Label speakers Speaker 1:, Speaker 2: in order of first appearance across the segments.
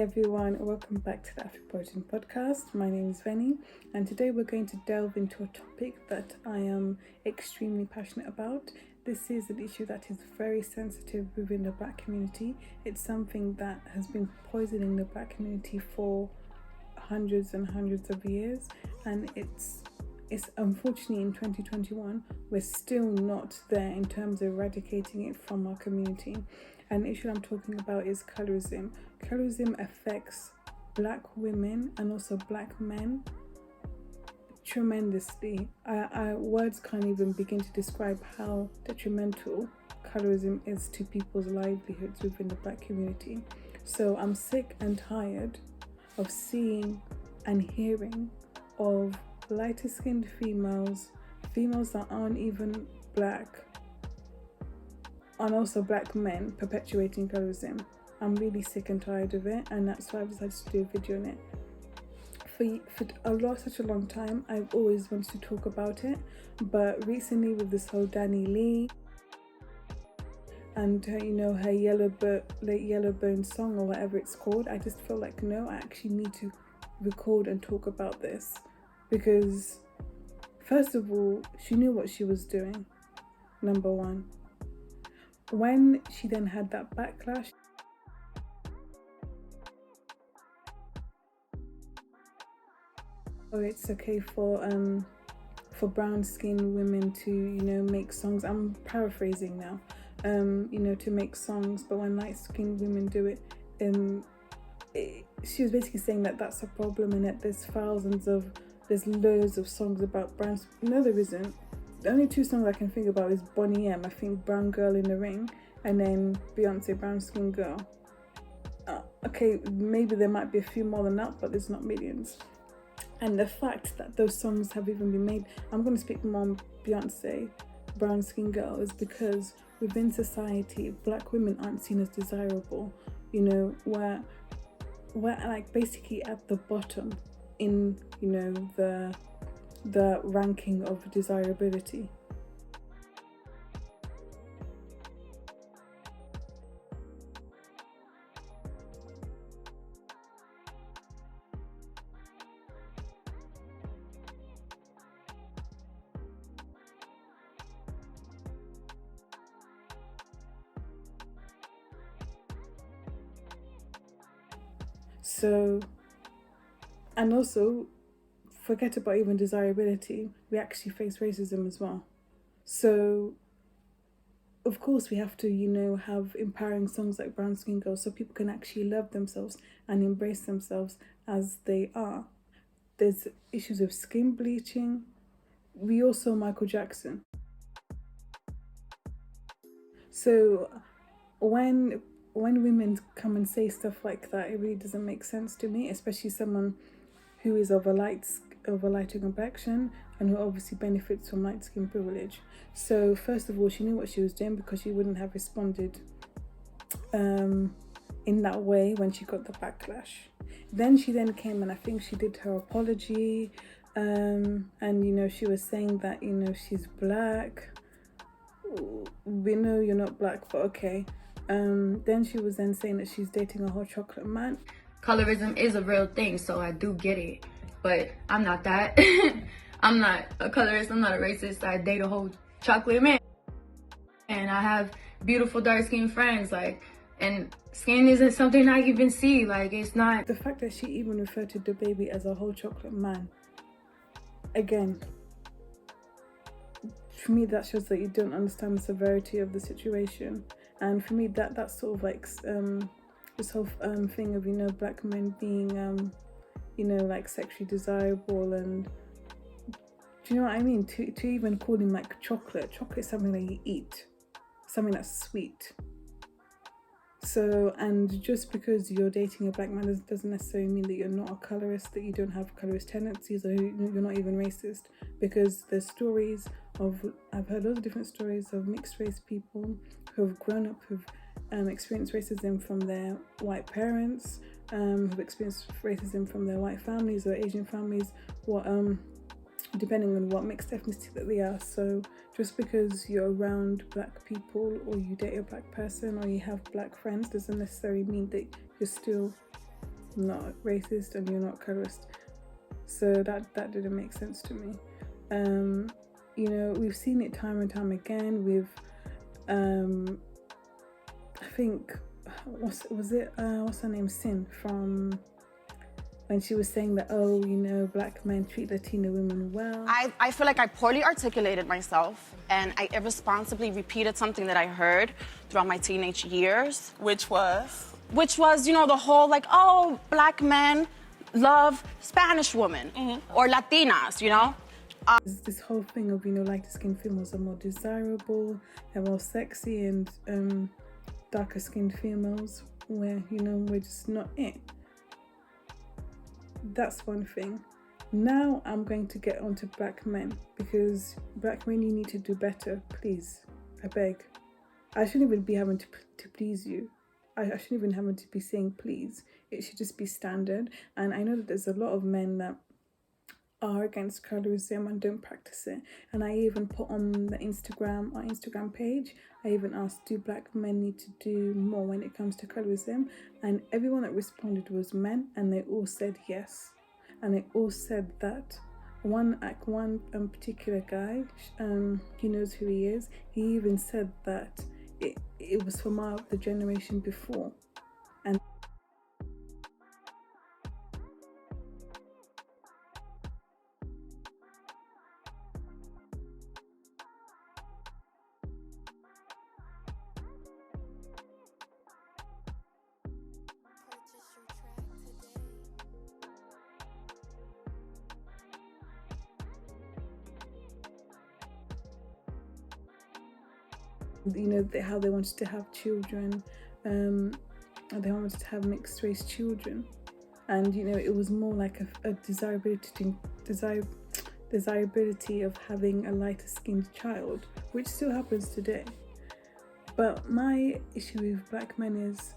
Speaker 1: everyone, welcome back to the Afropolitan podcast. My name is Dani, and today we're going to delve into a topic that I am extremely passionate about. This is an issue that is very sensitive within the Black community. It's something that has been poisoning the Black community for hundreds and hundreds of years, and it's unfortunately in 2021 we're still not there in terms of eradicating it from our community. And the issue I'm talking about is colorism. Colorism affects Black women and also Black men tremendously. Words can't even begin to describe how detrimental colorism is to people's livelihoods within the Black community. So I'm sick and tired of seeing and hearing of lighter skinned females that aren't even Black, and also Black men perpetuating colorism. I'm really sick and tired of it, and that's why I've decided to do a video on it. For such a long time, I've always wanted to talk about it, but recently with this whole Leigh and her yellow bone song or whatever it's called, I just felt like no, I actually need to record and talk about this, because first of all, she knew what she was doing, number one. When she then had that backlash, it's okay for brown skinned women to make songs. I'm paraphrasing now, to make songs, but when light skinned women do it, she was basically saying that that's a problem, and that there's loads of songs about brown. No, there isn't. The only two songs I can think about is Bonnie M, I think Brown Girl in the Ring, and then Beyonce, Brown Skin Girl. Okay, maybe there might be a few more than that, but there's not millions. And the fact that those songs have even been made, I'm going to speak more on Beyonce, Brown Skin Girl, is because within society, Black women aren't seen as desirable. We're like basically at the bottom in, the ranking of desirability. So, and also, forget about even desirability, we actually face racism as well. So of course we have to have empowering songs like Brown Skin Girl, so people can actually love themselves and embrace themselves as they are. There's issues of skin bleaching. We all saw Michael Jackson. So when women come and say stuff like that, it really doesn't make sense to me, especially someone who is of a lighter complexion and who obviously benefits from light skin privilege. So first of all, she knew what she was doing, because she wouldn't have responded in that way when she got the backlash. Then she came and I think she did her apology, and she was saying that she's Black. We know you're not Black, but okay. Then she was saying that she's dating a whole chocolate man.
Speaker 2: Colorism is a real thing, so I do get it, but I'm not that. I'm not a colorist, I'm not a racist. I date a whole chocolate man, and I have beautiful dark-skinned friends, and skin isn't something I even see, it's not.
Speaker 1: The fact that she even referred to the baby as a whole chocolate man, again, for me that shows that you don't understand the severity of the situation. And for me that's sort of like this whole thing of Black men being sexually desirable, and do you know what I mean, to even call him chocolate is something that you eat, something that's sweet. So, and just because you're dating a Black man doesn't necessarily mean that you're not a colorist, that you don't have colorist tendencies, or you're not even racist, because there's stories I've heard loads of different stories of mixed race people who have grown up, who've experienced racism from their white parents, who've experienced racism from their white families or Asian families, depending on what mixed ethnicity that they are. So just because you're around Black people, or you date a Black person, or you have Black friends, doesn't necessarily mean that you're still not racist and you're not colorist. So that didn't make sense to me. You know, we've seen it time and time again with I think what's her name, Sin, from when she was saying that, oh, you know, black men treat Latino women well.
Speaker 3: I feel like I poorly articulated myself and I irresponsibly repeated something that I heard throughout my teenage years.
Speaker 4: Which was?
Speaker 3: Which was, you know, the whole like, oh, black men love Spanish women or Latinas, you know?
Speaker 1: This whole thing of, you know, lighter skinned females are more desirable, they're more sexy, and darker skinned females, where, you know, we're just not it. That's one thing. Now I'm going to get onto black men, because black men, you need to do better, please. I beg. I shouldn't even be having to please you. I shouldn't even having to be saying please. It should just be standard. And I know that there's a lot of men that are against colorism and don't practice it. And I even put on the Instagram page, I even asked, do black men need to do more when it comes to colorism? And everyone that responded was men, and they all said yes. And they all said that one particular guy, he knows who he is. He even said that it was from the generation before. And you know, how they wanted to have children, they wanted to have mixed race children, and you know, it was more like a desirability of having a lighter skinned child, which still happens today. But my issue with black men is,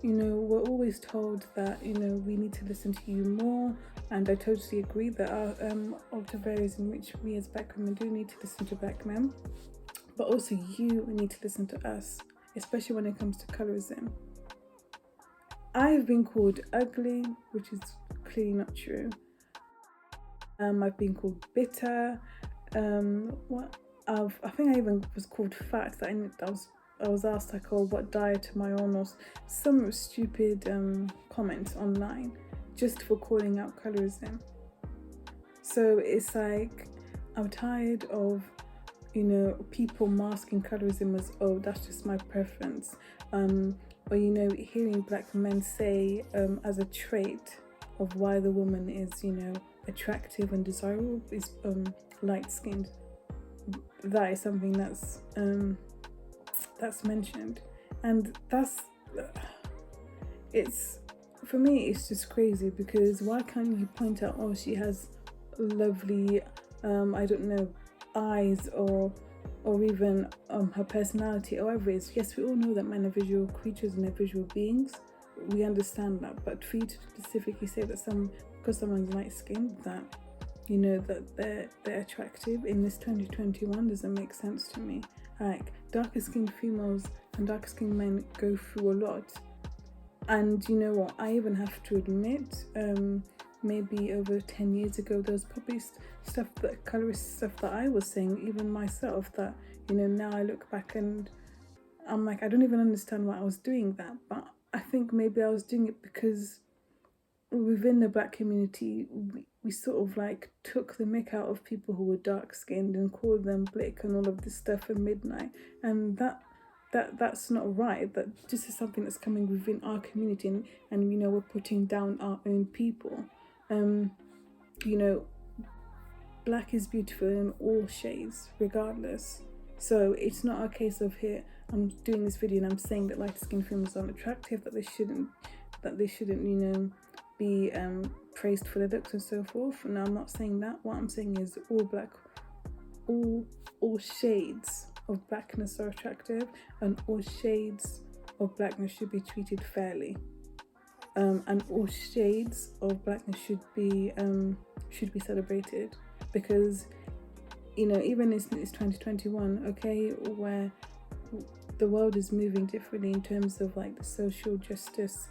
Speaker 1: you know, we're always told that, you know, we need to listen to you more, and I totally agree that of the areas in which we as black women do need to listen to black men. But also you need to listen to us, especially when it comes to colorism. I've been called ugly, which is clearly not true. I've been called bitter. I think I even was called fat. I was asked, like, oh, what diet am I on, or some stupid comment online just for calling out colorism. So it's like, I'm tired of, you know, people masking colorism as, oh, that's just my preference, or, you know, hearing black men say as a trait of why the woman is, you know, attractive and desirable is light skinned. That is something that's mentioned, and it's, for me, it's just crazy, because why can't you point out, oh, she has lovely I don't know, eyes, or even her personality, or whatever it is. Yes, we all know that men are visual creatures and they're visual beings. We understand that, but for you to specifically say that because someone's light skinned, that, you know, that they're attractive in this 2021 doesn't make sense to me. Like, darker skinned females and darker skinned men go through a lot, and you know what, I even have to admit, maybe over 10 years ago, there was probably colorist stuff that I was saying, even myself, that, you know, now I look back and I'm like, I don't even understand why I was doing that. But I think maybe I was doing it because within the black community, we sort of like took the mick out of people who were dark skinned and called them blick and all of this stuff at midnight, and that's not right. That this is something that's coming within our community, and you know, we're putting down our own people. You know, black is beautiful in all shades, regardless. So it's not a case of, here I'm doing this video and I'm saying that lighter skinned females aren't attractive, that they shouldn't, you know, be praised for their looks and so forth. No, I'm not saying that. What I'm saying is all shades of blackness are attractive, and all shades of blackness should be treated fairly. And all shades of blackness should be celebrated, because, you know, even it's 2021, okay, where the world is moving differently in terms of like the social justice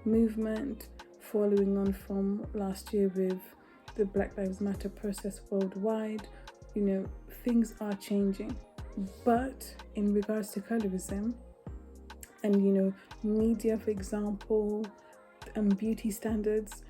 Speaker 1: movement, following on from last year with the Black Lives Matter protest worldwide. You know, things are changing. But in regards to colorism and, you know, media, for example, beauty standards,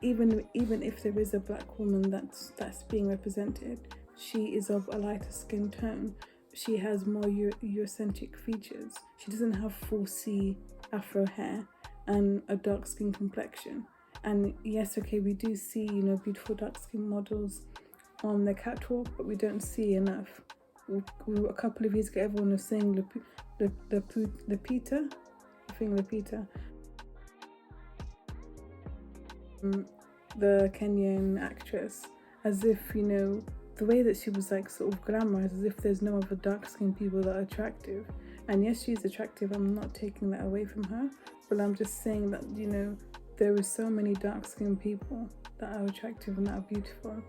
Speaker 1: even if there is a black woman that's being represented, she is of a lighter skin tone. She has more Eurocentric features. She doesn't have full C afro hair and a dark skin complexion. And yes, okay, we do see, you know, beautiful dark skin models on the catwalk, but we don't see enough. A couple of years ago, everyone was saying Lupita, I think Lupita, the Kenyan actress, as if, you know, the way that she was like sort of glamorized, as if there's no other dark skinned people that are attractive. And yes, she's attractive, I'm not taking that away from her, but I'm just saying that, you know, there are so many dark skinned people that are attractive and that are beautiful.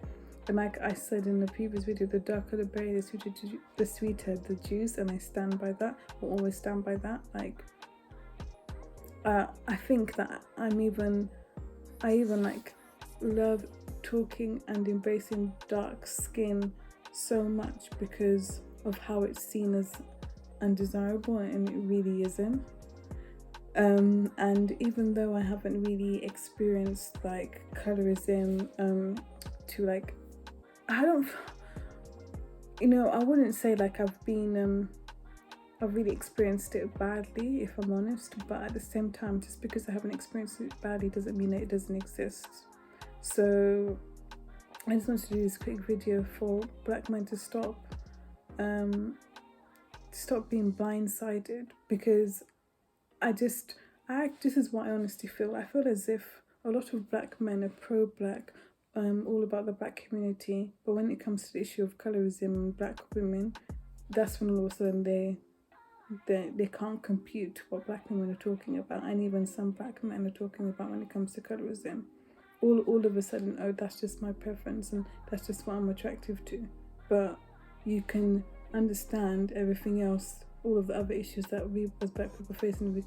Speaker 1: And like I said in the previous video, the darker the berry, the sweeter the juice, and I stand by that. Will always stand by that. Like, I think that I even like love talking and embracing dark skin so much because of how it's seen as undesirable, and it really isn't. And even though I haven't really experienced like colorism, to like, I don't, you know, I wouldn't say like I've really experienced it badly, if I'm honest, but at the same time, just because I haven't experienced it badly doesn't mean that it doesn't exist. So I just wanted to do this quick video for black men to stop being blindsided, because this is what I honestly feel. I feel as if a lot of black men are pro-black, all about the black community, but when it comes to the issue of colorism and black women, that's when all of a sudden they can't compute what black women are talking about, and even some black men are talking about when it comes to colorism. All of a sudden, oh, that's just my preference and that's just what I'm attractive to. But you can understand everything else, all of the other issues that we as black people face in the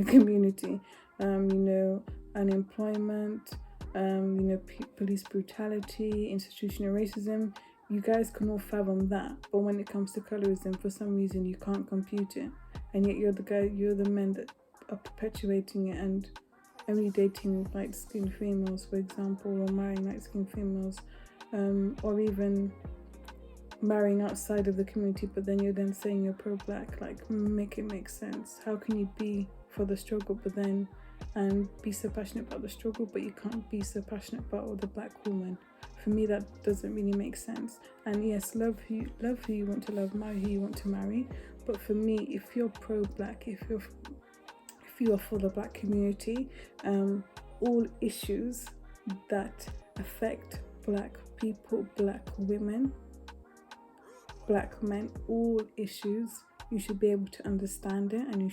Speaker 1: community, you know, unemployment, you know, police brutality, institutional racism. You guys can all fathom that, but when it comes to colorism, for some reason you can't compute it, and yet you're the men that are perpetuating it and only dating light-skinned females, for example, or marrying light-skinned females, or even marrying outside of the community, but then you're then saying you're pro-black. Like, make it make sense. How can you be for the struggle, but then and be so passionate about the struggle, but you can't be so passionate about the black woman? For me, that doesn't really make sense. And yes, love who you want to love, marry who you want to marry. But for me, if you're pro-black, if you are for the black community, all issues that affect black people, black women, black men, all issues, you should be able to understand it, and you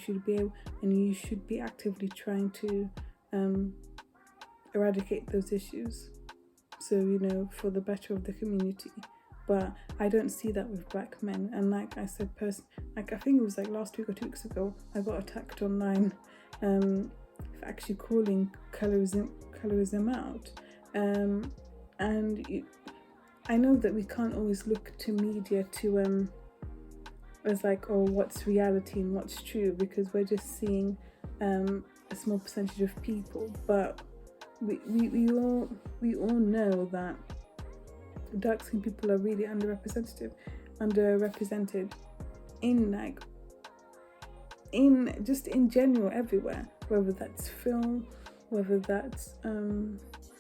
Speaker 1: should be actively trying to eradicate those issues. So, you know, for the better of the community. But I don't see that with black men. And like I said, I think it was like last week or 2 weeks ago, I got attacked online for actually calling colorism out. I know that we can't always look to media to as like, oh, what's reality and what's true, because we're just seeing a small percentage of people. But we all know that dark skinned people are really underrepresented in general everywhere, whether that's film, whether that's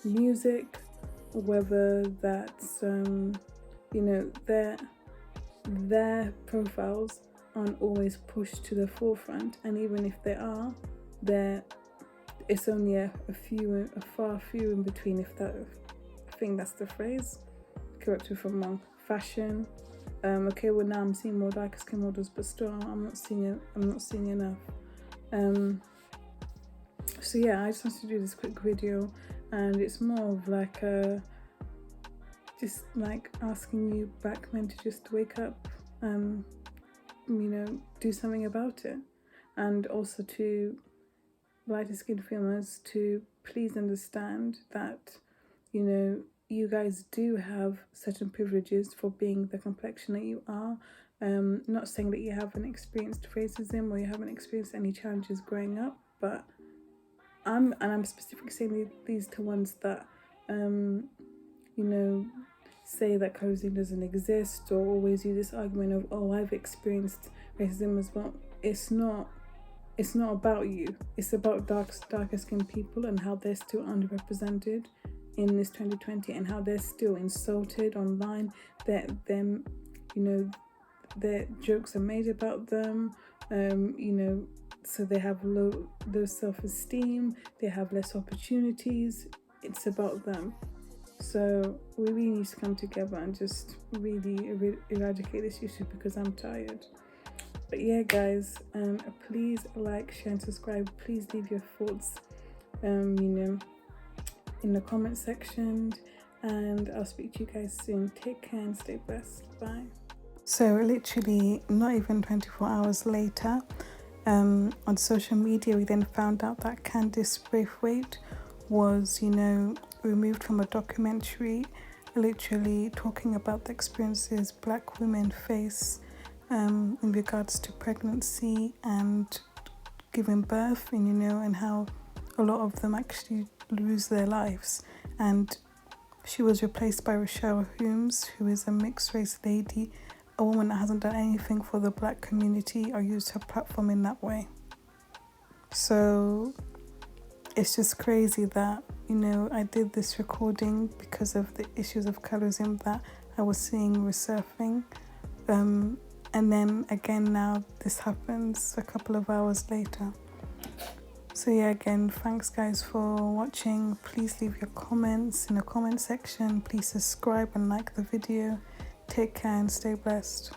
Speaker 1: music, whether that's you know, their profiles aren't always pushed to the forefront, and even if they are, it's only a far few in between, if that, I think that's the phrase, correct me if I'm wrong. Fashion, okay, well now I'm seeing more darker skin models, but still I'm not seeing enough. So yeah, I just wanted to do this quick video, and it's more of like just like asking you black men to just wake up, you know, do something about it, and also to lighter skinned females to please understand that, you know, you guys do have certain privileges for being the complexion that you are. Not saying that you haven't experienced racism or you haven't experienced any challenges growing up, but I'm specifically saying these to ones that, you know, say that colorism doesn't exist, or always use this argument of, oh, I've experienced racism as well. It's not about you. It's about darker skinned people and how they're still underrepresented in this 2020, and how they're still insulted online, that them, you know, their jokes are made about them, you know, so they have low self-esteem, they have less opportunities. It's about them. So we really need to come together and just really eradicate this issue, because I'm tired. But yeah, guys, please like, share, and subscribe. Please leave your thoughts, you know, in the comment section, and I'll speak to you guys soon. Take care and stay blessed. Bye. So literally not even 24 hours later, on social media, we then found out that Candice Brathwaite was, you know, removed from a documentary, literally talking about the experiences Black women face in regards to pregnancy and giving birth, and, you know, and how a lot of them actually lose their lives. And she was replaced by Rochelle, who is a mixed race lady, a woman that hasn't done anything for the Black community or used her platform in that way. So it's just crazy that, you know, I did this recording because of the issues of colorism that I was seeing resurfing. And then again now this happens a couple of hours later. So yeah, again, thanks guys for watching. Please leave your comments in the comment section. Please subscribe and like the video. Take care and stay blessed.